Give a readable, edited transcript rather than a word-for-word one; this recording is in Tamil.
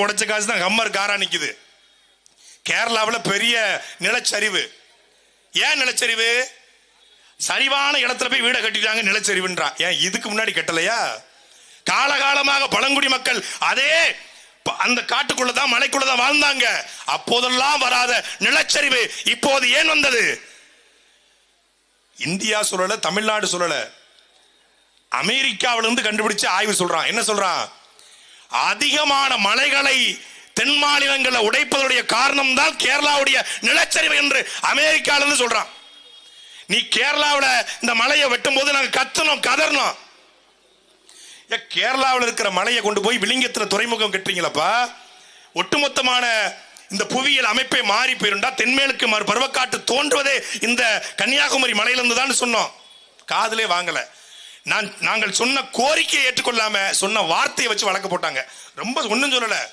உடைச்ச காசு தான் ஹம்மர் காரா நிக்குது. கேரளாவில் பெரிய நிலச்சரிவு. ஏன் நிலச்சரிவு? சரிவான இடத்துல போய் வீடை கட்டிட்டாங்க, நிலச்சரிவுன்றான். ஏன் இதுக்கு முன்னாடி கட்டலையா? காலகாலமாக பழங்குடி மக்கள் அதே அந்த காட்டுக்குள்ளதான் மலைக்குள்ளதான் வாழ்ந்தாங்க. அப்போதெல்லாம் வராத நிலச்சரிவு இப்போது ஏன் வந்தது? இந்தியா சொல்லல, தமிழ்நாடு சொல்லல, அமெரிக்காவிலிருந்து கண்டுபிடிச்சு ஆய்வு சொல்றான். என்ன சொல்றான்? அதிகமான மலைகளை தென் மாநிலங்களை உடைப்பதனுடைய காரணம் தான் கேரளாவுடைய நிலச்சரிவு என்று அமெரிக்காவிலிருந்து சொல்றான். நீ கேரளாவில் இந்த மலையை வெட்டும் போது நாங்க கத்தணும், கதறணும். கேரளாவில் இருக்கிற மலையை கொண்டு போய் விளிங்கத்தில் துறைமுகம் கட்டுறீங்களப்பா. ஒட்டுமொத்தமான இந்த புவியியல் அமைப்பை மாறி போயிருந்தா தென்மேலுக்கு பருவக்காற்று தோன்றுவதே இந்த கன்னியாகுமரி மலையிலிருந்து தான் சொன்னோம். காதலே வாங்கல. நாங்கள் சொன்ன கோரிக்கையை ஏற்றுக்கொள்ளாம சொன்ன வார்த்தையை வச்சு வழக்கு போட்டாங்க. ரொம்ப ஒன்னும் சொல்லல.